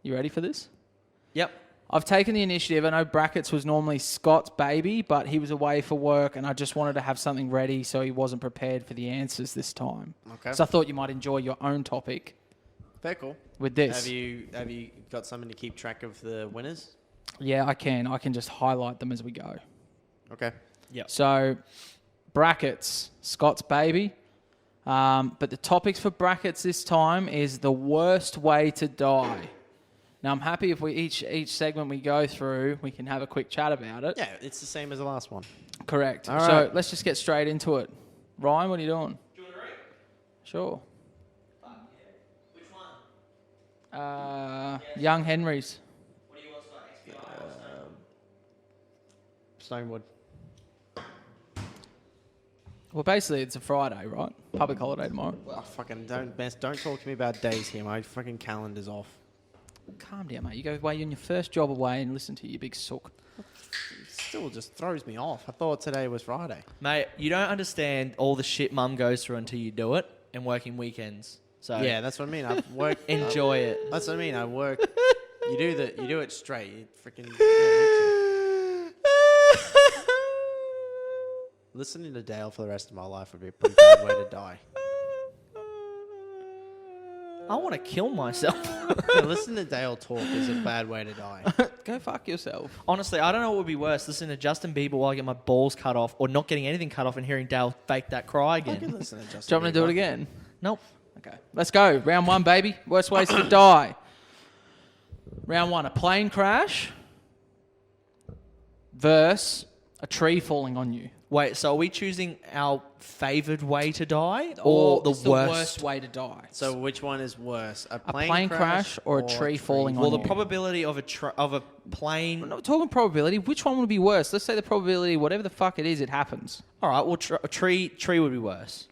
You ready for this? Yep. I've taken the initiative. I know brackets was normally Scott's baby, but he was away for work, and I just wanted to have something ready so he wasn't prepared for the answers this time. Okay. So I thought you might enjoy your own topic Fair call. with this. Have you got something to keep track of the winners? Yeah, I can. I can just highlight them as we go. Okay. Yep. So, brackets, Scott's baby. But the topics for brackets this time is the worst way to die. Now, I'm happy if we each segment we go through, we can have a quick chat about it. Yeah, it's the same as the last one. Correct. All So right. let's just get straight into it. Ryan, what are you doing? Do you want to read? Sure. Which one? Young Henry's. What do you want to start? Stonewood. Well, basically, it's a Friday, right? Public holiday tomorrow. Oh, fucking don't talk to me about days here. My fucking calendar's off. Calm down, mate. You go away on your first job away and listen to your big sook. It still just throws me off. I thought today was Friday. Mate, you don't understand all the shit mum goes through until you do it and working weekends. So Yeah, that's what I mean. I work. enjoy it. That's what I mean. I work. You do it straight. You freaking. Listening to Dale for the rest of my life would be a pretty bad way to die. I want to kill myself. Yeah, listening to Dale talk is a bad way to die. Go fuck yourself. Honestly, I don't know what would be worse, listening to Justin Bieber while I get my balls cut off or not getting anything cut off and hearing Dale fake that cry I can again. listen to Justin Do you want me to do it Bieber. again? Nope. Okay, let's go. Round one, baby. Worst ways to die. Round one, a plane crash versus a tree falling on you. Wait, so are we choosing our favoured way to die or the it's worst? way to die. So which one is worse? A plane crash or a tree falling on Well, the you? probability of a plane... We're not talking probability. Which one would be worse? Let's say the probability, whatever the fuck it is, it happens. All right, well, a tree would be worse.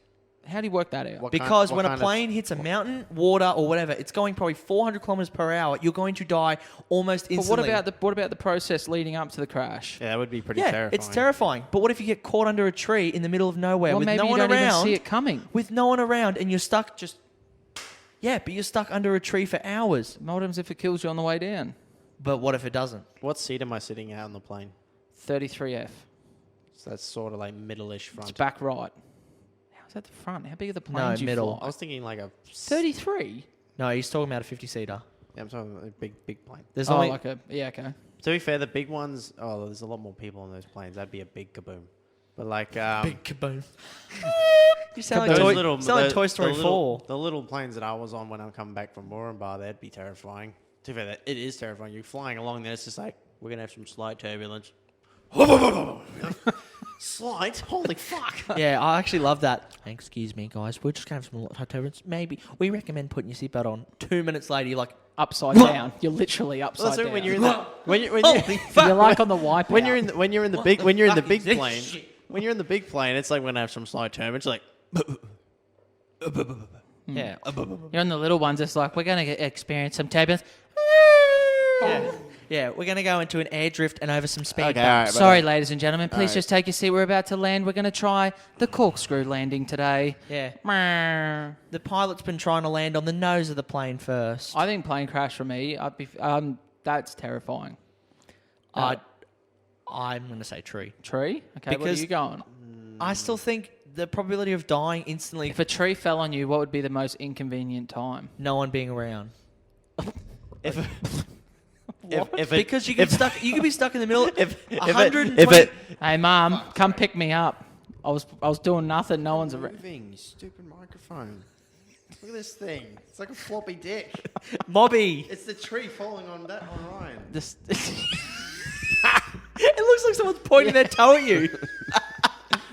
How do you work that out? What Because what when a kind of- plane hits a mountain, water, or whatever, it's going probably 400 kilometers per hour. You're going to die almost But instantly. what about the process leading up to the crash? Yeah, that would be pretty Yeah, terrifying. it's terrifying. But what if you get caught under a tree in the middle of nowhere Well, with maybe no you one don't around? even see it coming. With no one around, and you're stuck just... Yeah, but you're stuck under a tree for hours. What happens if it kills you on the way down? But what if it doesn't? What seat am I sitting at on the plane? 33F. So that's sort of like middle-ish front. It's back right. How's that the front? How big are the planes you middle. fly? I was thinking like a 33? No, he's talking about a 50-seater. Yeah, I'm talking about a big plane. There's Oh, only... like a... Yeah, okay. To be fair, the big ones. Oh, there's a lot more people on those planes. That'd be a big kaboom. But like, Big kaboom. You sound those like, little, sound like the- Toy Story the little, 4. The little planes that I was on when I'm coming back from Moranbah, that'd be terrifying. To be fair, it is terrifying. You're flying along there, it's just like, we're going to have some slight turbulence. Slight? Holy fuck. Yeah, I actually love that. Excuse me, guys. We're just going to have some hot turbulence. Maybe. We recommend putting your seatbelt on. 2 minutes later, you're like, Upside down. You're literally upside Also, down. when you're in the when you holy fuck. You're like on the wipeout. when you're in the big Fuck is this plane, shit? when you're in the big plane, it's like we're gonna have some slight turbulence. Like, Yeah. You're on the little ones. It's like, we're going to experience some turbulence. Yeah. Yeah, we're going to go into an air drift and over some speed Okay, bumps. all right, but- Sorry, ladies and gentlemen. Please Alright. just take your seat. We're about to land. We're going to try the corkscrew landing today. Yeah. I The pilot's been trying to land on the nose of the plane first. think plane crash for me. That's terrifying. I'm going to say tree. Tree? Okay, what are Because- you going? I still think the probability of dying instantly, If a tree fell on you, what would be the most inconvenient time? no one being around. if it, Because you could be stuck in the middle. if 120. Hey, Mum, come pick me up. I was doing nothing. No one's around. moving, you stupid microphone. Look at this thing. It's like a floppy dick. Mobby. It's the tree falling on Ryan. This, It looks like someone's pointing their toe at you.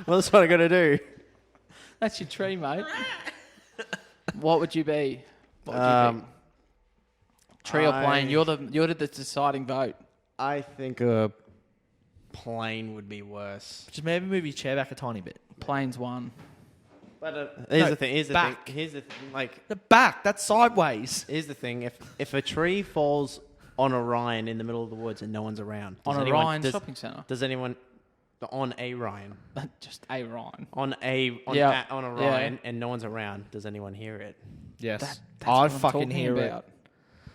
Well, that's what I got to do. that's your tree, mate. What would you be? What would you be? Tree or plane? You're the deciding vote. I think a plane would be worse. Just maybe move your chair back a tiny bit. Plane's one. But here's the thing. back. Here's the thing. Like, The back, that's sideways. here's the thing. If a tree falls on Orion in the middle of the woods and no one's around, On Orion Shopping Centre. Does anyone on a Ryan Just a Ryan. on Yeah. Orion and no one's around? Does anyone hear it? Yes. That's I what I'm fucking talking hear about. it.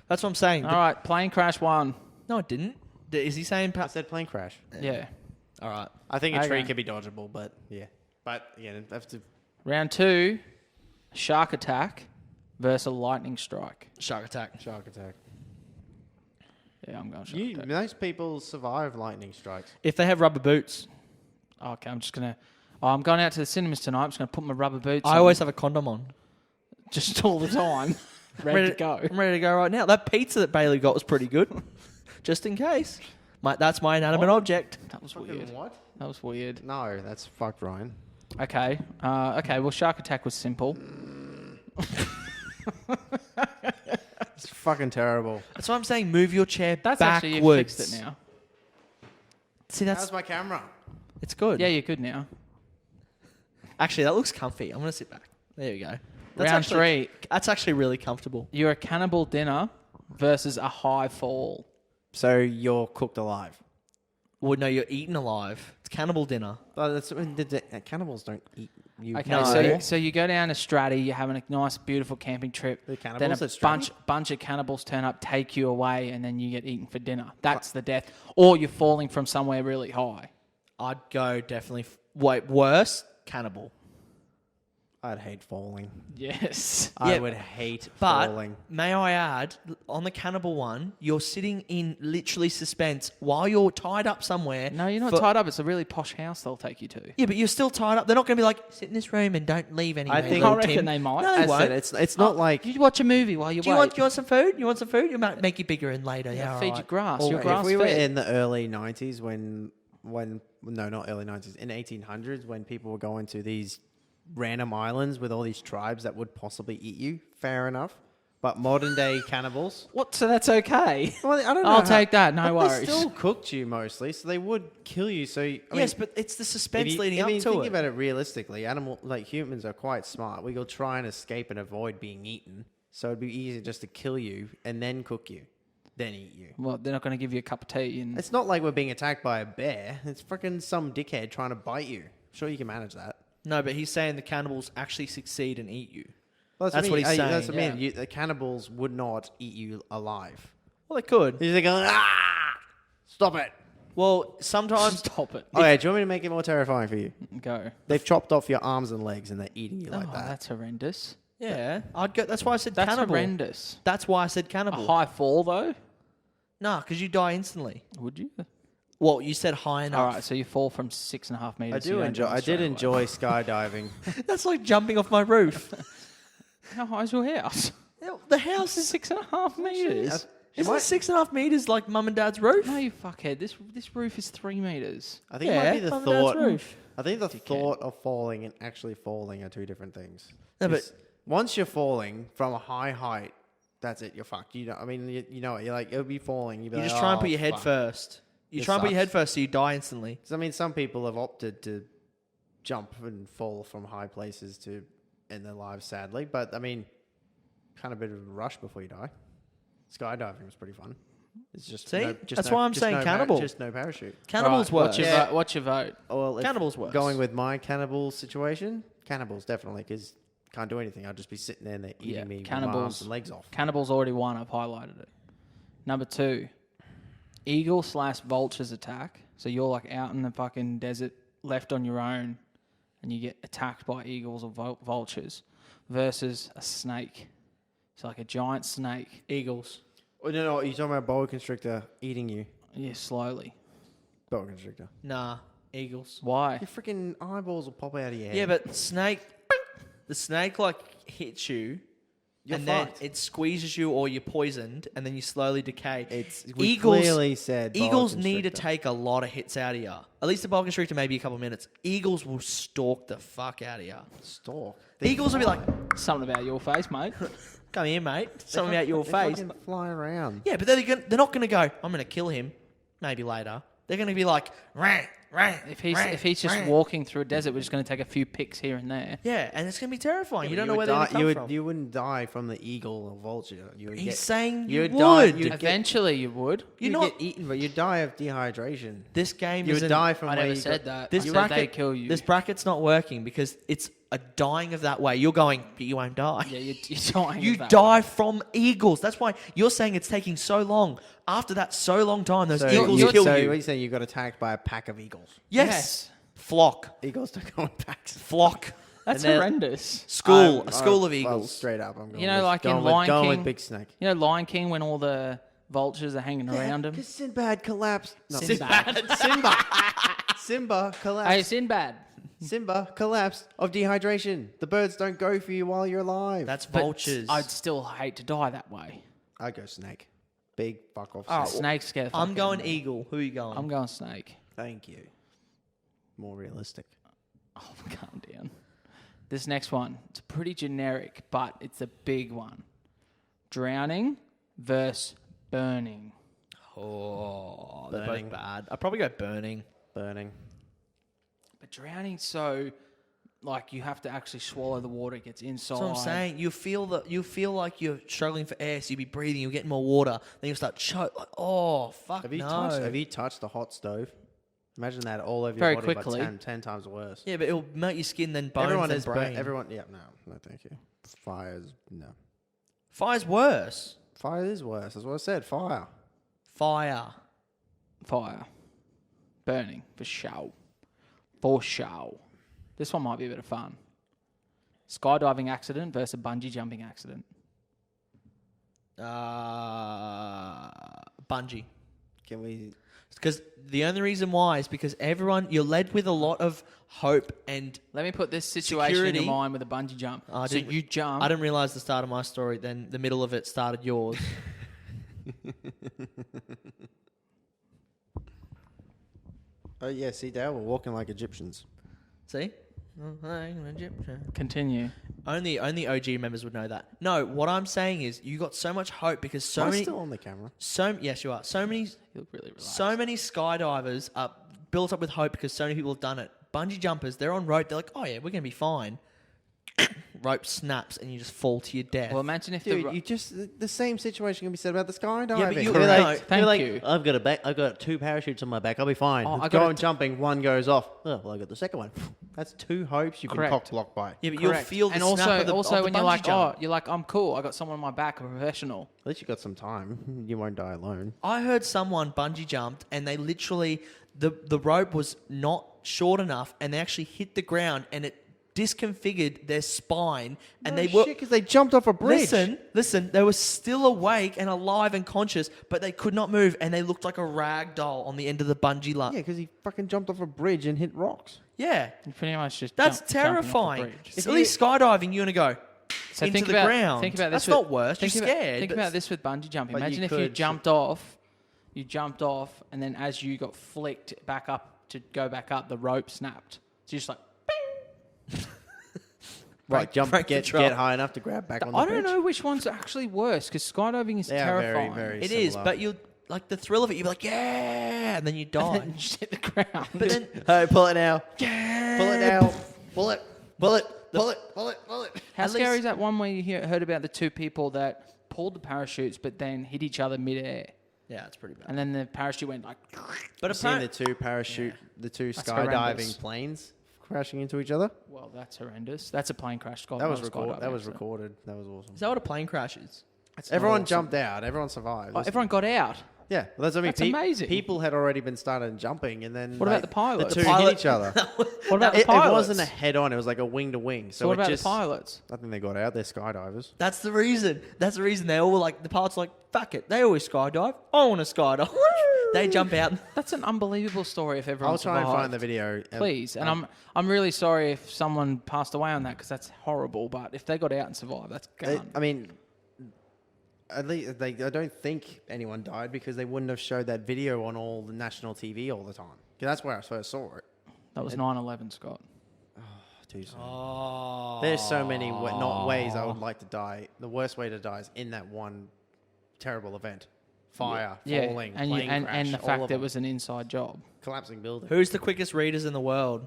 That's what I'm saying. All right, plane crash 1. No, it didn't. Is he saying? I said plane crash. Yeah. All right. I think a tree Okay. could be dodgeable, but yeah. But again, I have to. Round 2, shark attack versus a lightning strike. Shark attack. Shark attack. Yeah, I'm going shark attack. Most people survive lightning strikes. If they have rubber boots, Okay, I'm just going to... I'm going out to the cinemas tonight. I'm just going to put my rubber boots I on. always have a condom on. Just all the time. ready to go. I'm ready to go right now. That pizza that Bailey got was pretty good. Just in case. That's my inanimate object. That was Fucking weird. what? That was weird. No, that's fucked, Ryan. Okay. Okay, well, shark attack was simple. It's fucking terrible. That's why I'm saying move your chair That's backwards. actually, you fixed it now. See, How's my camera? it's good. Yeah, you're good now. Actually, that looks comfy. I'm going to sit back. There you go. Round 3, That's actually really comfortable. you're a cannibal dinner versus a high fall. So you're cooked alive. Well, no, you're eaten alive. It's cannibal dinner. Oh, that's cannibals don't eat you. Okay, No. so you go down to Stratty, you're having a nice, beautiful camping trip. The Then cannibals a at Stratty? bunch of cannibals turn up, take you away, and then you get eaten for dinner. That's the death. Or you're falling from somewhere really high. I'd go definitely. Wait, worse? Cannibal. I'd hate falling. Yes. I Yeah, would hate But falling. may I add, on the cannibal one, you're sitting in literally suspense while you're tied up somewhere. No, you're not for- tied up. It's a really posh house they'll take you to. Yeah, but you're still tied up. They're not going to be like, sit in this room and don't leave anywhere. think- little I reckon Tim." they might. No, I they said won't. it's not like You watch a movie while you Do wait. you want some food? You want some food? You might make you bigger and later. Yeah, feed all you right. grass. Or You're if grass we were fed. in the early 90s when no, not early 90s, in 1800s when people were going to these random islands with all these tribes that would possibly eat you, fair enough. But modern day cannibals, What? So that's okay. well, I don't know. I'll take that. No but they worries. still cooked you mostly, so they would kill you. So Yes, but it's the suspense leading up to think it. about it realistically, humans are quite smart. We will try and escape and avoid being eaten. So it'd be easier just to kill you and then cook you, then eat you. Well, they're not going to give you a cup of tea. And It's not like we're being attacked by a bear. It's freaking some dickhead trying to bite you. Sure, you can manage that. No, but he's saying the cannibals actually succeed and eat you. Well, That's what he's saying, That's what I yeah. mean. The cannibals would not eat you alive. Well, they could. They're going, stop it. Well, sometimes stop it. Okay, do you want me to make it more terrifying for you? Go. They've chopped off your arms and legs and they're eating you Oh, like that. that's horrendous. yeah, I'd go. That's why I said That's cannibal. horrendous. That's why I said A cannibal. high fall though? Nah, because you die instantly. Would you? Well, you said high enough. All right, so you fall from 6.5 meters. I did enjoy skydiving. That's like jumping off my roof. How high is your house? The house is 6.5 meters. Isn't 6.5 meters like mum and dad's roof? No, you fuckhead. This roof is 3 meters. I think it Yeah, might be the mum and dad's thought. roof. I think the thought of falling and actually falling are two different things. No, but- 'Cause once you're falling from a high height, that's it. You're fucked. You know. I mean, you know it. You're like, it'll be falling. You'll be You like, just try and "Oh, put your head fuck." first. You This try and put your sucks. head first so you die instantly. 'Cause, I mean, some people have opted to jump and fall from high places to end their lives, sadly. But I mean, kind of a bit of a rush before you die. Skydiving was pretty fun. It's just See? That's why I'm saying cannibal. Just no parachute. Cannibals Right, worse. What's your vote? Well, if Cannibals worse. Going with my cannibal situation, cannibals definitely, because can't do anything. I'll just be sitting there and they're eating Yeah, me with my cannibals. arms and legs off. Cannibals already won. I've highlighted it. Number 2, eagle/vultures attack. So you're like out in the fucking desert, left on your own, and you get attacked by eagles or vultures, versus a snake. It's like a giant snake. Eagles. Oh, no, you're talking about boa constrictor eating you. Yeah, slowly. Boa constrictor. Nah, eagles. Why? Your freaking eyeballs will pop out of your head. Yeah, but snake, the snake like hits you, You're and fucked. then it squeezes you, or you're poisoned, and then you slowly decay. We clearly said boa Eagles need to constrictor. take a lot of hits out of you. At least the boa constrictor, maybe a couple of minutes. Eagles will stalk the fuck out of you. Stalk. Eagles will be like, Something about your face, mate. "Come here, mate. Something about your They face." fucking fly around. Yeah, but they're not going to go, "I'm going to kill him." Maybe later. They're going to be like, "Rah, rah, If he's just rah." walking through a desert, we're just going to take a few picks here and there. Yeah, and it's going to be terrifying. You don't know would where they're die, going to come from. You wouldn't die from the eagle or vulture. You would He's saying you you'd would. die- you'd get- Eventually, you would. You'd You're not. get eaten, but you'd die of dehydration. This game You is would die from I where never you said got- that. This I said bracket, they kill you. This bracket's not working because it's a dying of that way. You're going, but you won't die. Yeah, you're dying. You of that. die from eagles. That's why you're saying it's taking so long. After that so long time, those eagles kill so you. what are you saying? You got attacked by a pack of eagles. Yes. Flock. Eagles don't go in packs. Flock. That's And they're- horrendous. School. A school of Well, eagles. straight up, I'm going. You know, with, like in going with, Lion going King? with Big Snake. You know, Lion King, when all the vultures are hanging around him. Because Sinbad collapsed. No, Sinbad. Simba collapsed. Hey, Sinbad. Simba collapsed of dehydration. The birds don't go for you while you're alive. That's But vultures. I'd still hate to die that way. I go snake. Big fuck off. Oh, Snake. Snakes scare the fuck I'm out going of me. eagle. Who are you going? I'm going snake. Thank you. More realistic. Oh, calm down. This next one, it's pretty generic, but it's a big one. Drowning versus burning. Oh, they're Burning. both bad. I'd probably go burning. Burning. But drowning's so, like, you have to actually swallow the water. It gets inside. That's what I'm saying. You feel like you're struggling for air, so you'll be breathing, you'll get more water, then you'll start choke. Like, oh, fuck Have you no. touched a hot stove? Imagine that all over Very your body, quickly. but 10 times worse. Yeah, but it'll melt your skin, then bones, everyone then is brain. everyone. Yeah, no, thank you. Fires, no. Fire's worse. Fire is worse. That's what I said. Fire. Fire. Fire. Burning, for show. For show. This one might be a bit of fun. Skydiving accident versus a bungee jumping accident. Bungee. Can we? Because the only reason why is because you're led with a lot of hope and Let me put this situation Security. in your mind with a bungee jump. I So didn't- you jump. I didn't realize the start of my story, then the middle of it started yours. Oh yeah, see, Dale, we're walking like Egyptians. See? Oh, I'm an Egyptian. Continue. Only OG members would know that. No, what I'm saying is you got so much hope because so Am I many still on the camera? yes you are. So many You look really relaxed. so many skydivers are built up with hope because so many people have done it. Bungee jumpers, they're on rope, they're like, "Oh yeah, we're going to be fine." Rope snaps and you just fall to your death. Well, imagine if Dude, the... you just the same situation can be said about the skydiving. Yeah, but you- They're Correct. like, Thank they're like, you. I've got 2 parachutes on my back. I'll be fine. Oh, I Let's got go a on jumping. One goes off. Oh, well, I got the second one. That's 2 hopes you've been Correct. cock blocked by. yeah, but you'll Correct. feel the and snap of also the when you're bungee like, jump. oh, you're like, I'm cool. I got someone on my back, a professional. At least you got some time. You won't die alone. I heard someone bungee jumped and they literally the rope was not short enough and they actually hit the ground and it disconfigured their spine and they were because they jumped off a bridge. Listen, they were still awake and alive and conscious, but they could not move and they looked like a rag doll on the end of the bungee line. Yeah, because he fucking jumped off a bridge and hit rocks. Yeah. You pretty much just That's jumping off the terrifying. bridge. It's at least skydiving, you're going to go So into think the about, ground. Think about this. That's not worse. You're Think about, scared. Think but about this with bungee jumping. But Imagine you if you could- jumped off, and then as you got flicked back up to go back up, the rope snapped. So you're just like, Right, jump, break get control. high enough to grab back on the I bridge. don't know which one's actually worse because skydiving is They are terrifying. very It is, similar. but you like the thrill of it. You're like, yeah, and then you die. And then you just hit the ground. But then, Hey, pull it now. yeah, Pull it now. Pull it. Pull it. Pull it. Pull it. Pull it. How At scary least- is that one where you heard about the 2 people that pulled the parachutes but then hit each other midair? Yeah, it's pretty bad. And then the parachute went like... But I've seen the apparently, 2 the 2 That's skydiving horrendous. planes crashing into each other. Well, that's horrendous. That's a plane crash. Scott. That was not a recorded. skydiving That was accident. recorded. That was awesome. is that what a plane crash is? That's not Everyone awesome. jumped out. Everyone survived. Oh, everyone got out. Yeah, well, that's what I mean. That's amazing. People had already been started jumping, and then What about the pilots? The The 2 pilot- hit each other. What about the It pilots? wasn't a head-on. It was like a wing to wing. So what it about just, the pilots? I think they got out. They're skydivers. That's the reason. That's the reason they all were like the pilots were like, fuck it. They always skydive. I want to skydive. They jump out. That's an unbelievable story if everyone I'll try and survived. find the video. Please. And I'm really sorry if someone passed away on that because that's horrible. But if they got out and survived, that's gone. I mean, at least I don't think anyone died because they wouldn't have showed that video on all the national TV all the time. 'Cause that's where I first saw it. That was 9/11, Scott. Too soon. Oh. There's so many not ways I would like to die. The worst way to die is in that one terrible event. Fire, falling, and plane crash, and the all fact of that it them. was an inside job. Collapsing building. Who's the quickest readers in the world?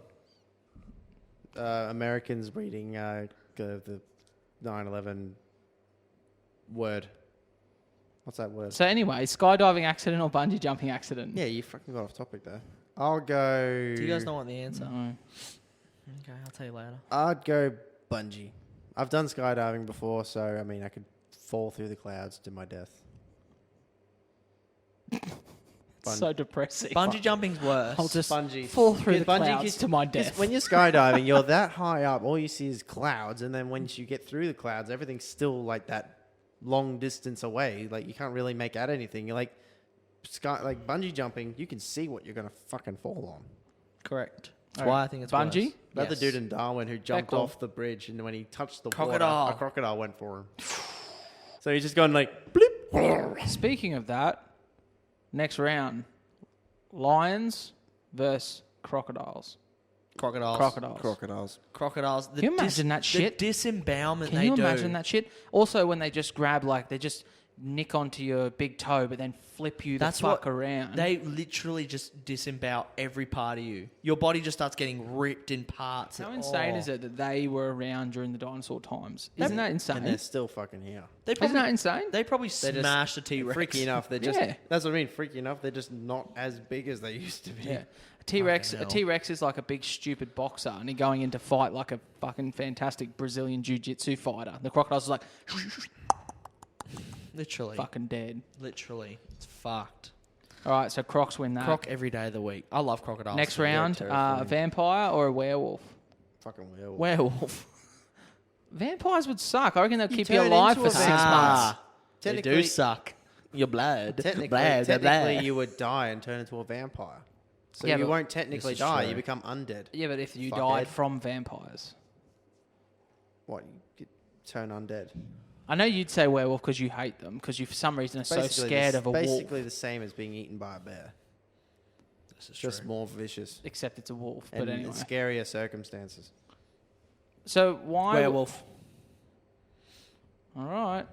Americans reading the 9/11 word. What's that word? So anyway, skydiving accident or bungee jumping accident? Yeah, you fucking got off topic there. I'll go. Do you guys know what the answer? No. Okay, I'll tell you later. I'd go bungee. I've done skydiving before, so I mean, I could fall through the clouds to my death. So depressing. Bungee jumping's worse. I'll just Bungee. fall through the Bungee clouds gets- to my 'cause death. When you're skydiving, you're that high up, all you see is clouds, and then once you get through the clouds, everything's still like that long distance away. Like you can't really make out anything. You're like like bungee jumping, you can see what you're gonna fucking fall on. Correct. That's Alright. why I think it's Bungee? worse. Like the Yes. dude in Darwin who jumped cool. off the bridge, and when he touched the Crocodile. water, a crocodile went for him. So he's just going like, bleep. Speaking of that, next round, lions versus crocodiles. Crocodiles. Crocodiles. Crocodiles. Can you imagine that shit? The disembowelment Can they you do. imagine that shit? Also, when they just grab, like, they just nick onto your big toe, but then flip you the That's fuck what around. They literally just disembowel every part of you. Your body just starts getting ripped in parts. How insane is it that they were around during the dinosaur times? They're- Isn't that And insane? they're still fucking here. They Isn't that insane? They probably They're just smashed the T-Rex. Freaky enough. They're just, Yeah. that's what I mean. Freaky enough. They're just not as big as they used to be. Yeah. A T-Rex, Fucking a hell. T-Rex is like a big stupid boxer, and he's going in to fight like a fucking fantastic Brazilian jiu-jitsu fighter. The crocodile's like Literally. fucking dead. Literally. It's fucked. All right, so crocs win that. Croc every day of the week. I love crocodiles. Next They're round, terrifying. a vampire or a werewolf? Fucking werewolf. Werewolf. Vampires would suck. I reckon they'll You keep you turn alive into for a 6 vampire. months. They Technically- do suck. Your blood. Technically, you would die and turn into a vampire. So Yeah, you but- won't technically This is die. true. You become undead. Yeah, but if you Fuckhead. died from vampires. What? You could turn undead. I know you'd say werewolf because you hate them, because you for some reason are so Basically scared the- of a wolf. Basically the same as being eaten by a bear. This is Just true. more vicious. Except it's a wolf. And But anyway. scarier circumstances. So why... Werewolf. All right.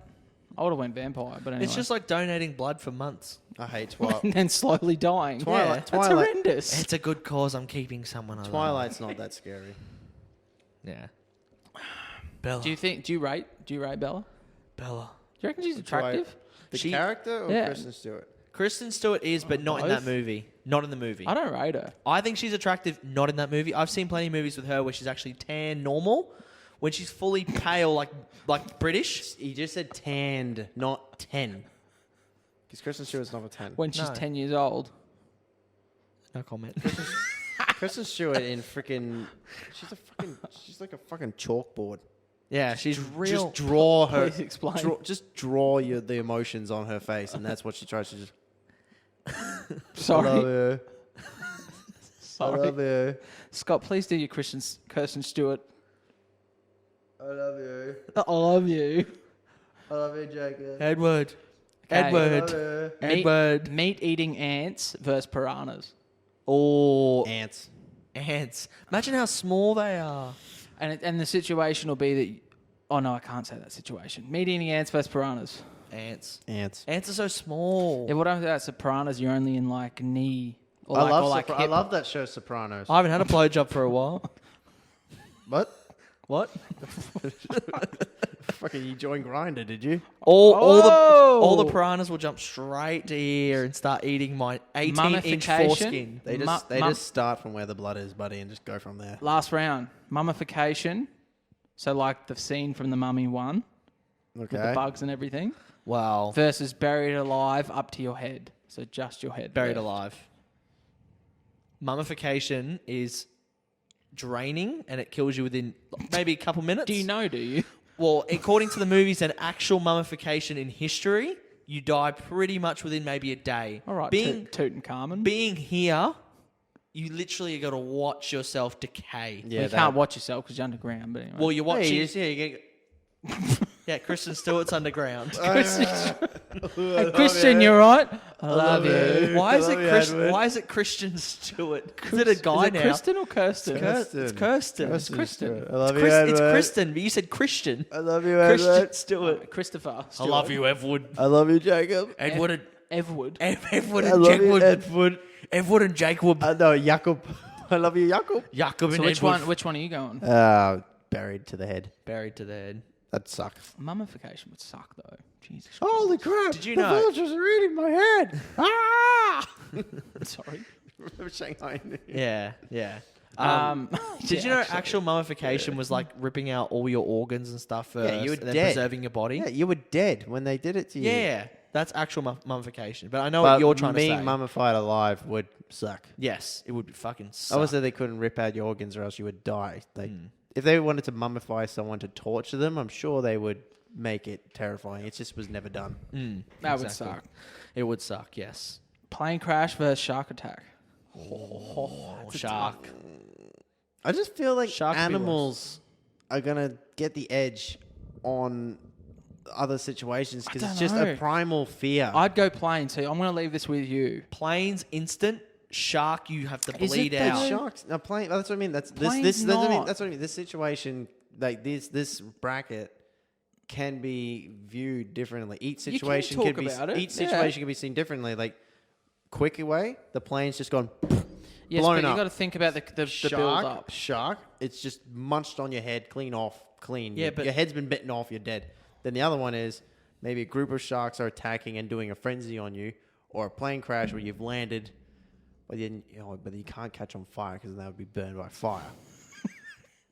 I would have went vampire, but anyway. It's just like donating blood for months. I hate Twilight. and then slowly dying. Twilight- That's Twilight- horrendous. It's a good cause. I'm keeping someone alive. Twilight's not that scary. Yeah. Bella. Do you rate Bella? Bella. Do you reckon she's Twilight. attractive? The She- character or Yeah. Kristen Stewart? Kristen Stewart is, but not in that Both? movie. Not in the movie. I don't rate her. I think she's attractive, not in that movie. I've seen plenty of movies with her where she's actually tan normal. When she's fully pale, like British. He just said tanned, not 10. Because Kristen Stewart's not a 10. When she's No. 10 years old. No comment. Kristen Stewart in freaking... She's like a fucking chalkboard. Yeah, she's real. Just draw her... Please explain. Just draw the emotions on her face, and that's what she tries to just... Sorry. you. Sorry. you. Scott, please do your Kirsten Stewart. I love you. I love you. I love you, Jacob. Edward. Okay. Edward. Edward. Meat-eating ants versus piranhas. Oh, Ants. ants. Imagine how small they are. And the situation will be that... Oh, no, I can't say that situation. Meat-eating ants versus piranhas. Ants. Ants. Ants are so small. Yeah, what I'm saying is piranhas, you're only in like knee or I like, love, or like I hip. love that show, Sopranos. I haven't had a blowjob for a while. What? What? Fucking you joined Grindr, did you? All the piranhas will jump straight to here and start eating my 18-inch Mummification? foreskin. They just start from where the blood is, buddy, and just go from there. Last round, mummification. So like the scene from the Mummy 1 with the Okay. bugs and everything Wow. versus buried alive up to your head. So just your head. Buried left. alive. Mummification is draining and it kills you within maybe a couple minutes. Do you? Well, according to the movies, an actual mummification in history, you die pretty much within maybe a day. All right, Being Tutankhamun. being here, you literally got to watch yourself decay. Well, you can't watch yourself because you're underground. But anyway. Well, you're watching. you get... Yeah, Kristen Stewart's underground. Hey, Christian, you all right? I love you. Why is I it love you, Christian? Edward. Why is it Christian Stewart? Is it a guy Is it now? Kristen or Kirsten? It's Kirsten. It's Kristen. I love It's Kristen, but you said Christian. I love you, Christian Stewart. Christopher. I love you, Edward. I love you, Jacob. Edward and Everwood. Edward I and love you, Jacob. Edward. Edward and Jacob. No, Jacob. I love you, Jacob. Jacob So and which Edward. one? Which one are you going? Buried to the head. Buried to the head. That'd suck. Mummification would suck though. Jesus. Holy crap! Did you the know- vultures are eating my head. Ah! Sorry. Remember Shanghai? Yeah, yeah. Did you know actual mummification was like ripping out all your organs and stuff first, Yeah, you were and then dead. preserving your body? Yeah, you were dead when they did it to you. Yeah, that's actual mummification. But I know But what you're trying to say. being mummified alive would suck. Yes, it would be fucking suck. Obviously, they couldn't rip out your organs or else you would die. Like, Hmm. if they wanted to mummify someone to torture them, I'm sure they would make it terrifying. It just was never done. That would Exactly. suck. It would suck, yes. Plane crash versus shark attack. Shark. I just feel like Shark would be animals are gonna get the edge on other situations because I it's don't just know. a primal fear. I'd go plane, so I'm going to leave this with you. Planes, instant. Shark, you have to Is it bleed though? out. Sharks, no, plane. That's what I mean. That's Plane's this. That's what I mean. not. That's what I mean. This situation, like this bracket, can be viewed differently. Each can situation talk can be about it, each yeah. situation can be seen differently. Like quick away, the plane's just gone. Yes, blown but up. you got to think about the build up. Shark, it's just munched on your head, clean. Yeah, your, but- your head's been bitten off, you're dead. Then the other one is maybe a group of sharks are attacking and doing a frenzy on you, or a plane crash where you've landed, but you can't catch on fire because that would be burned by fire.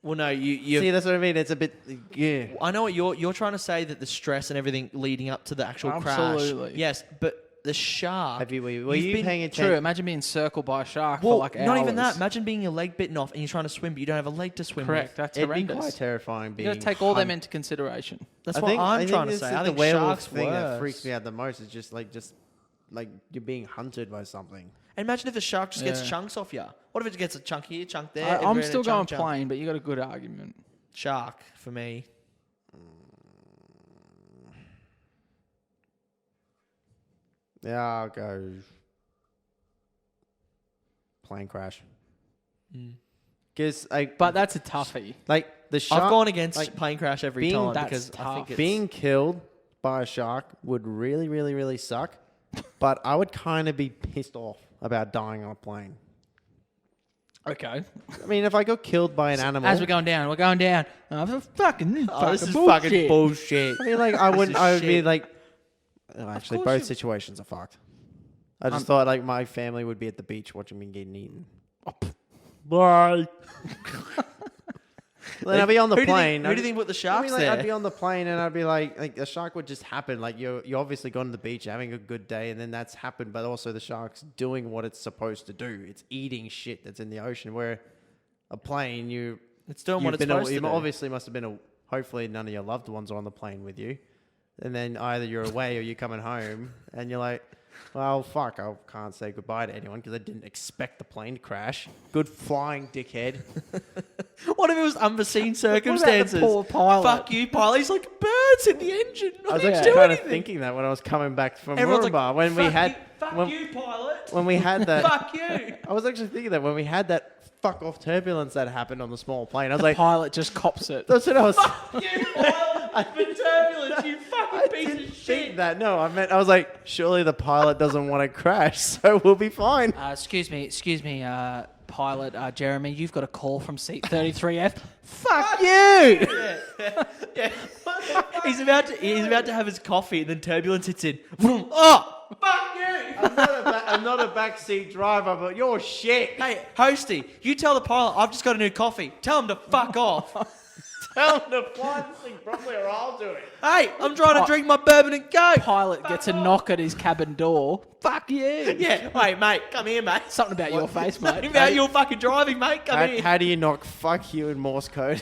Well, no, you. See, that's what I mean. It's a bit, yeah. I know what you're trying to say, that the stress and everything leading up to the actual Absolutely. crash. Yes, but the shark. Were you've you been- paying attention? True, imagine being circled by a shark Well, for like hours. not even that. Imagine being your leg bitten off and you're trying to swim, but you don't have a leg to swim Correct, with. that's It'd be horrendous. quite terrifying. You Being got to take all them hunt- into consideration. That's I what think- I'm think trying to this say. is I the think werewolf sharks thing that worse. freaks me out the most. Is just like you're being hunted by something. And imagine if the shark just gets Yeah. chunks off you. What if it gets a chunk here, chunk there? I'm everywhere, still chunk, going chunk? plane, but you got a good argument. Shark for me. Yeah, I'll go plane crash. Because But that's a toughie. like the shark, I've gone against like, plane crash every being- time That's because I tough. think it's being killed by a shark would really, really, really suck. But I would kind of be pissed off about dying on a plane. Okay. I mean, if I got killed by an animal, As we're going down. Oh, fucking this is bullshit. fucking bullshit. I mean, like I wouldn't. is I would be shit. like, oh, actually, course both you- situations are fucked. I just thought like my family would be at the beach watching me getting eaten. Bye. Then I'd be on the Who do you plane. think- Who do you think put the I sharks mean, like, there? I'd be on the plane and I'd be like the shark would just happen. Like you obviously gone to the beach having a good day, and then that's happened. But also the shark's doing what it's supposed to do. It's eating shit that's in the ocean. Where a plane, It's doing what you've it's been supposed to you do. obviously must have been hopefully none of your loved ones are on the plane with you, and then either you're away or you're coming home, and you're like, well, fuck, I can't say goodbye to anyone because I didn't expect the plane to crash. Good flying, dickhead. What if it was unforeseen circumstances? poor pilot? Fuck you, pilot. He's like, birds in the engine. I was didn't actually do kind of anything." thinking that when I was coming back from Everyone's Murumba like, when we "Fuck had you, fuck when, you, pilot. when we had that. Fuck you. I was actually thinking that when we had that fuck off turbulence that happened on the small plane. I was like, Pilot just cops it. that's what I was. Fuck you, pilot. It's been turbulence, you fucking I piece didn't of think shit. that. No, I was like, surely the pilot doesn't want to crash, so we'll be fine. Excuse me, pilot Jeremy. You've got a call from seat 33F. Fuck you! Yeah. He's about to have his coffee, and then turbulence hits in. Vroom. Oh, fuck you. I'm not a backseat driver, but you're shit. Hey, Hosty, you tell the pilot I've just got a new coffee. Tell him to fuck off. Tell him to fly this thing properly, or I'll do it. Hey, I'm trying to drink my bourbon and go. Pilot gets a knock at his cabin door. Fuck you! Yeah, hey, mate, come here, mate. Something about your face, Something mate. about your fucking driving, mate. Come here. How do you knock fuck you in Morse code?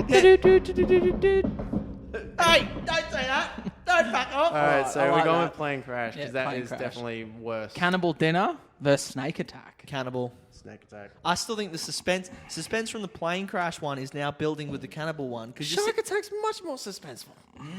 Hey, don't say that. Don't fuck off. All right, so I we're like going that. with plane crash because Yeah, that plane is crash. definitely worse. Cannibal dinner versus snake attack. Cannibal. Snake attack. I still think the suspense from the plane crash one is now building with the cannibal one. Because Shark attack's much more suspenseful.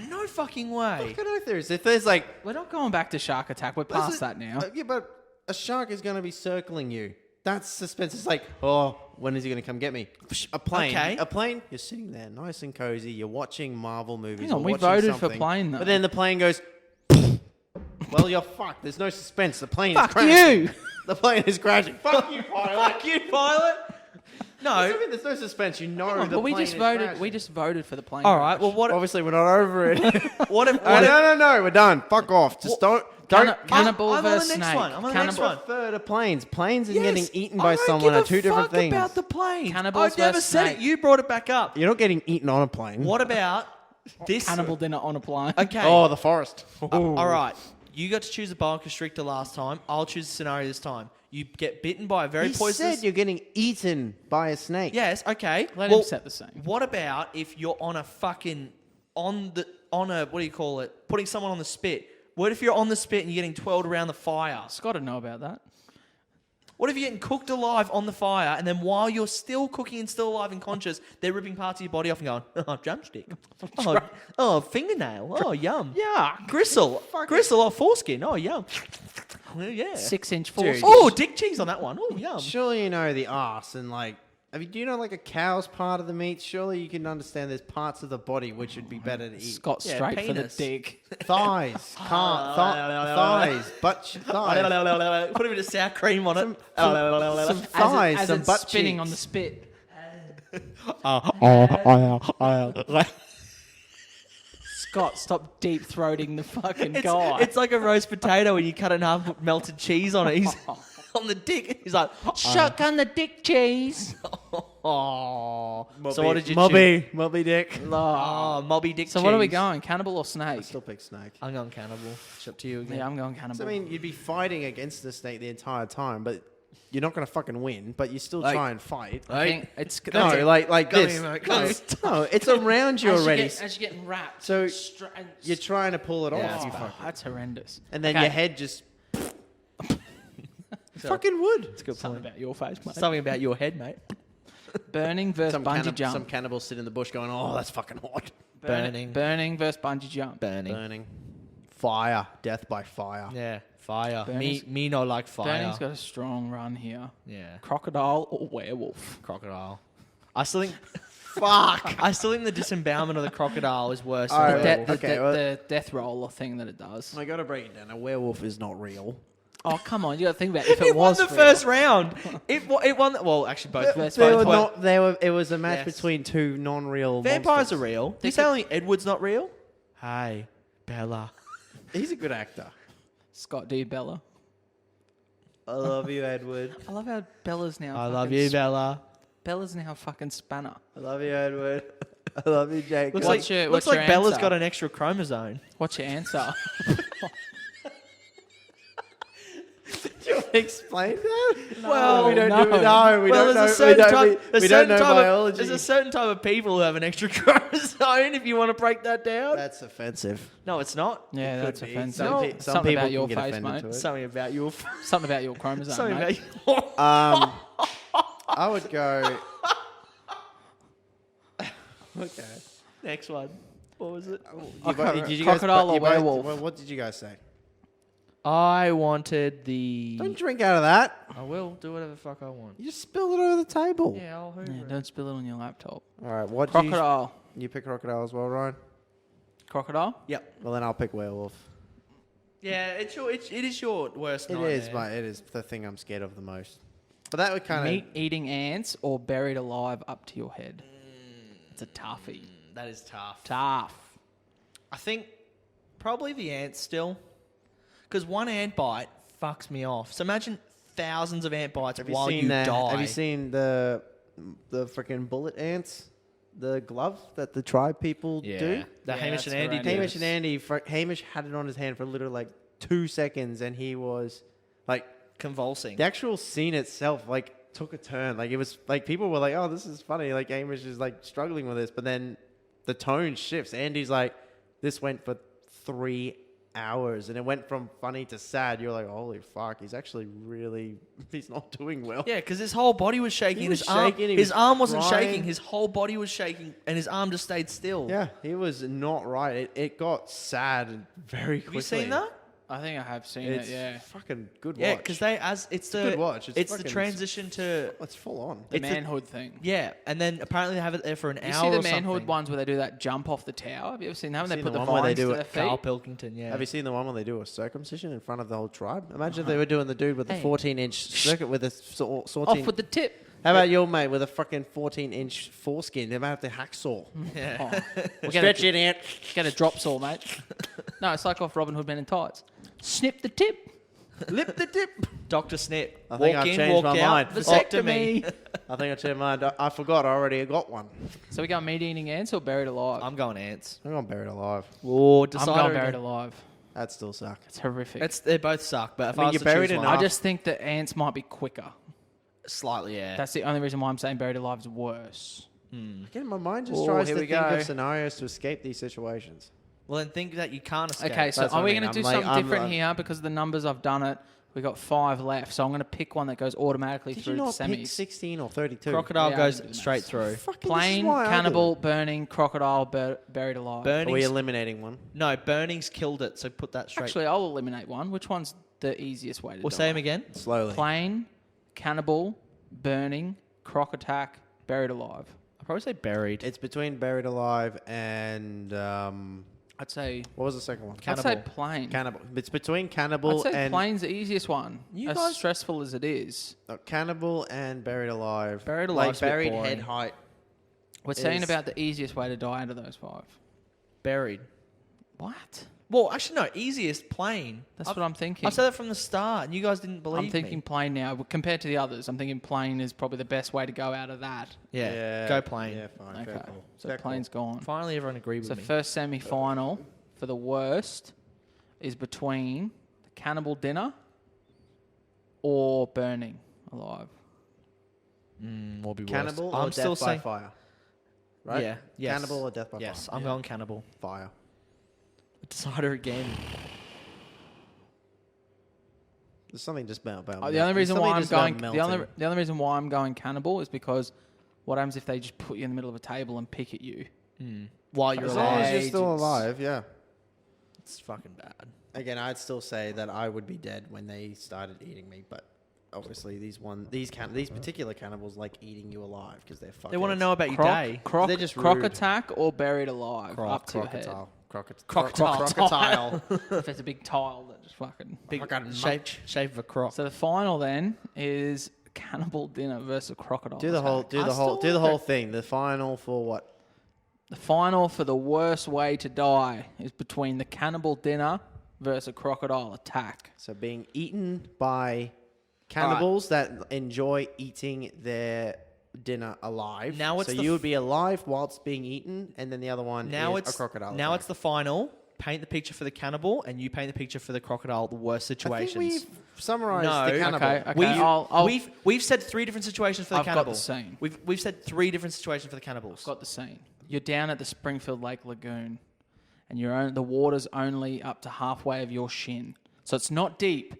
no fucking way. Look at earth there is. If there's like We're not going back to shark attack. We're past that now. Yeah, but a shark is going to be circling you. That's suspense. It's like, oh, when is he going to come get me? A plane. Okay. A plane. You're sitting there, nice and cozy. You're watching Marvel movies. Hang on, or we watching voted for something, plane, though. But then the plane goes. Well, you're fucked. There's no suspense. The plane is Fuck crashing. you! The plane is crashing. Fuck you, pilot. Fuck you, pilot. That's what I No. mean, there's no suspense. You know the But we plane just is voted. crashing. We just voted for the plane. All right. crash. Well, what? Obviously, we're not over it. What if? No, we're done. Fuck off. Just don't Cannibal I'm on the versus next snake. one. I'm on the next Cannibal, one. Prefer to planes. Planes and Yes, getting eaten I by don't someone give are two a different fuck things. about the planes. Cannibals I've never versus said it. snake. You brought it back up. You're not getting eaten on a plane. What about this? Cannibal dinner on a plane. Okay. Oh, the forest. All right. You got to choose a boa constrictor last time. I'll choose a scenario this time. You get bitten by a very He poisonous. said you're getting eaten by a snake. Yes. Okay. Let him set the scene. What about if you're on a fucking on a what do you call it? Putting someone on the spit. What if you're on the spit and you're getting twirled around the fire? Scott would know about that. What if you're getting cooked alive on the fire, and then while you're still cooking and still alive and conscious, they're ripping parts of your body off and going, oh, drumstick. Oh, fingernail. Oh, yum. Yeah. Gristle. Gristle. Oh, foreskin. Oh, yum. Well, yeah. 6-inch Dude. force. Oh, dick cheese on that one. Oh, yum. Surely you know the arse and like. Do you know like a cow's part of the meat? Surely you can understand there's parts of the body which would be better to eat. Scott Yeah, straight for the penis. dick. Thighs, thighs, thighs. Put a bit of sour cream on it. Some thighs, as some it's butt spinning cheeks. on the spit. Scott, stop deep throating the fucking guy. It's like a roast potato when you cut it in half, put melted cheese on it. He's on the dick. He's like, shotgun the dick cheese. oh. So what did you choose? Moby Dick. Oh, Moby Dick So cheese. what are we going? Cannibal or snake? Still pick snake. I'm going cannibal. It's up to you again. Yeah, I'm going cannibal. So, I mean, you'd be fighting against the snake the entire time, but you're not going to fucking win. But you still Like- try and fight. I think it's No, like Come this. here, mate, come here. No, it's around you already. As you're getting wrapped. So and you're trying to pull it Yeah, off. it's that's horrendous. And then Okay. your head just fucking would. It's a good Something point. about your face, mate. Something about your head, mate. Burning versus bungee jump. Some cannibals sit in the bush going, "Oh, that's fucking hot." Burning. Burning versus bungee jump. Burning. Burning. Fire. Death by fire. Yeah, fire. Burning's- Me no like fire. Burning's got a strong run here. Yeah, Crocodile or werewolf? crocodile. I still think. Fuck. I still think the disembowelment of the crocodile is worse than Alright, the The, werewolf. Okay, well- the death roller thing that it does. I got to break it down. A werewolf is not real. Oh, come on. You got to think about if it, It won was the real. first round. It won. Well, actually, both. Versus They were both. not. It was a match Yes. between two non-real Vampires monsters. are real. They You say only Edward's not real? Hey, Bella. He's a good actor. Scott D. Bella. I love you, Edward. I love how Bella's now. I fucking love you, Bella. Bella's now fucking spanner. I love you, Edward. I love you, Jake. Looks What's like, your- looks what's your like Bella's answer? got an extra chromosome. What's your answer? Explain that. Well, we don't no. do. No, we well, don't know. there's a certain type, we don't know biology. There's a certain type of people who have an extra chromosome. If you want to break that down, That's offensive. no, it's not. Yeah, Could that's be. offensive. Some pe- some Something people about your can get face, offended mate. to it. Something about your. Something about your chromosome, Something mate. about your. I would go. Okay. Next one. What was it? Okay, Did crocodile or you both- werewolf? well, what did you guys say? I wanted the. Don't drink out of that. I will do whatever the fuck I want. You just spilled it over the table. Yeah, I'll hoover Yeah, it. don't spill it on your laptop. All right. What Crocodile. You pick crocodile as well, Ryan? Crocodile? Yep. Well, then I'll pick werewolf. Yeah, it is your worst It nightmare. is, but it is the thing I'm scared of the most. But that would kind Meat eating ants or buried alive up to your head? It's a toughie. That is tough. Tough. I think probably the ants still. Because one ant bite fucks me off. So imagine thousands of ant bites while you die. Have you seen the freaking bullet ants? The glove that the tribe people do? The Yeah, Hamish and that's Andy horrendous. did. Hamish and Andy, Hamish had it on his hand for literally like 2 seconds, and he was like, Convulsing. the actual scene itself like took a turn. Like it was like people were like, "Oh, this is funny." Like Hamish is like struggling with this, but then the tone shifts. Andy's like, "This went for 3 hours, and it went from funny to sad." You're like, "Holy fuck!" He's actually really he's not doing well. Yeah, because his whole body was shaking. He and was his arm, shaking, he his was arm wasn't crying. shaking. His whole body was shaking, and his arm just stayed still. Yeah, he was not right. It got sad very quickly. Have you seen that? I think I have seen It's it, yeah. fucking good Yeah, watch. because it's the good watch. It's It's the fucking- transition to It's full on. The it's a- manhood thing. yeah, and then apparently they have it there for an You hour. see the or manhood something. ones where they do that jump off the tower? Have you ever seen that? When they seen put the the one where they vines do to it- their feet? Carl Pilkington. Yeah. Have you seen the one where they do a circumcision in front of the whole tribe? Imagine if they were doing the dude with the Hey. 14-inch circuit with a Off 14. with the tip. How about your mate with a fucking 14-inch foreskin? They might have to hacksaw. Oh, we'll Stretch it out. Get a drop saw, mate. No, it's like off Robin Hood Men in Tights. Snip the tip. Lip the dip. Dr. Snip. I think walk I've in, changed walk my out. mind. Vasectomy. I think I changed my mind. I forgot. I already got one. So we got meat-eating ants or buried alive? I'm going ants. I'm going buried alive. Oh, I'm decider going buried again. alive. That still suck. It's horrific. They both suck, but if I mean, I was you're to buried choose in one, I just think that ants might be quicker. slightly, yeah. That's the only reason why I'm saying buried alive is worse. Again, my mind just Oh, tries here to we think go. of scenarios to escape these situations. Well, then think that you can't escape. Okay, so That's are what we I mean. going to do I'm like- something I'm different like- here? Because of the numbers I've done it, we got 5 left. So I'm going to pick one that goes automatically Did through you the not pick semis. 16 or 32? Crocodile Yeah, I goes didn't do straight that. through. Fucking, this is Plain, why I do cannibal, it. burning, crocodile, buried alive. Are we Burning's, eliminating one? no, Burning's killed it, so put that straight. Actually, I'll eliminate one. Which one's the easiest way to we'll die? say him again. Slowly. Plain, cannibal, burning, croc attack, buried alive. I'll probably say buried. It's between buried alive and I'd say what was the second one? I'd say Cannibal. plain. Cannibal. It's between cannibal I'd say and plain's the easiest one. You as guys- stressful as it is. cannibal and buried alive. Buried like alive's a bit buried boring. head height. We're saying is- about the easiest way to die out of those 5. Buried. What? Well, actually, no. Easiest, plain. That's I've, what I'm thinking. I've said that from the start, and you guys didn't believe I'm thinking me. plain now. Compared to the others, I'm thinking plain is probably the best way to go out of that. Yeah, go plain. Yeah, fine. Okay. Fair call. So Fair plain's gone. Finally, everyone agreed with So me. first semi-final for the worst is between the cannibal dinner or burning alive. Will be Cannibal worse. or I'm death still by saying fire? Right? Yeah. Yes. Cannibal or death by Yes, fire? I'm going cannibal. Fire. Decider again. There's something just about The milk. only There's reason something why I'm just about going melting. the only reason why I'm going cannibal is because what happens if they just put you in the middle of a table and pick at you? While you're As long as alive. you're still Agents. alive, yeah. It's fucking bad. Again, I'd still say that I would be dead when they started eating me, but obviously these particular cannibals like eating you alive because they're fucking. They want to know about your day. They're just croc rude. attack or buried alive up to your head. Crocodile. Crocodile. If it's a big tile that just fucking. Big Fucking shape of a croc. So the final then is cannibal dinner versus crocodile. Do the whole, attack. do the whole, do the whole thing. The final for what? The final for the worst way to die is between the cannibal dinner versus a crocodile attack. So being eaten by cannibals that enjoy eating their dinner alive. Now it's so the you would be alive whilst being eaten, and then the other one Now is it's a crocodile. Now attack. it's the final. Paint the picture for the cannibal, and you paint the picture for the crocodile. The worst I think situations. we've summarized No. the cannibal. Okay. We've said 3 different situations for the I've got cannibal. the scene. We've said 3 different situations for the cannibals. Got the scene. You're down at the Springfield Lake Lagoon, and the water's only up to halfway of your shin, so it's not deep.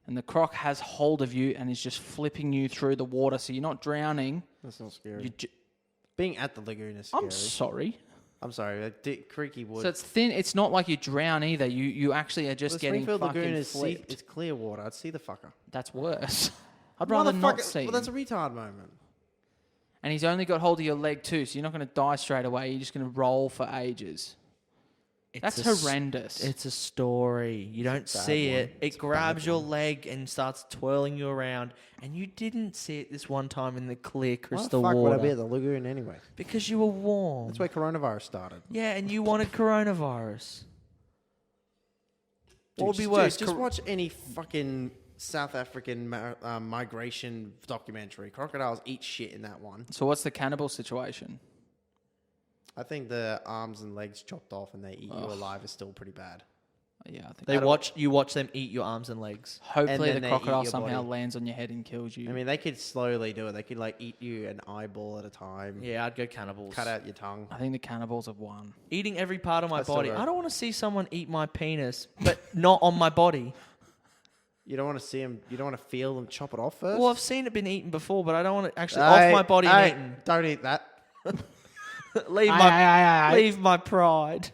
And the croc has hold of you and is just flipping you through the water, so you're not drowning. That's not scary. You ju- Being at the lagoon is scary. I'm sorry. I'm sorry. Creaky wood. So it's thin. It's not like you drown either. You actually are just the getting Springfield fucking Lagoon is flipped. it's clear water. I'd see the fucker. That's worse. I'd rather not Motherfucker- see. Well, that's a him. retard moment. And he's only got hold of your leg too, so you're not going to die straight away. You're just going to roll for ages. That's horrendous. It's a story. You don't see one. it. It grabs your leg and starts twirling you around. And you didn't see it this one time in the clear Why the crystal fuck would water. I be at the lagoon anyway? Because you were warm. That's where coronavirus started. Yeah, and you wanted coronavirus. What would be Dude, worse? Just watch any fucking South African migration documentary. Crocodiles eat shit in that one. So what's the cannibal situation? I think the arms and legs chopped off and they eat you alive is still pretty bad. Yeah, I think You watch them eat your arms and legs. hopefully then the they crocodile eat your somehow body. lands on your head and kills you. I mean, they could slowly do it. They could like eat you an eyeball at a time. Yeah, I'd go cannibals. Cut out your tongue. I think the cannibals have won. Eating every part of my I'd still body. go. I don't want to see someone eat my penis, but not on my body. You don't want to see them. You don't want to feel them chop it off first. Well, I've seen it been eaten before, but I don't want it actually off my body and eaten. Don't eat that. Leave my pride.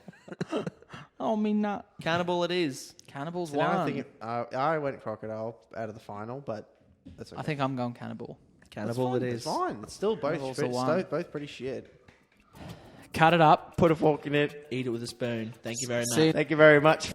Oh, me nut. Cannibal it is. Cannibals So now won. I'm thinking, I went crocodile out of the final, but that's okay. I think I'm going cannibal. Cannibal it It's is. fine. It's still both, Cannibals are one. both pretty shit. Cut it up. Put a fork in it. Eat it with a spoon. Thank you very much. See you Thank you very much.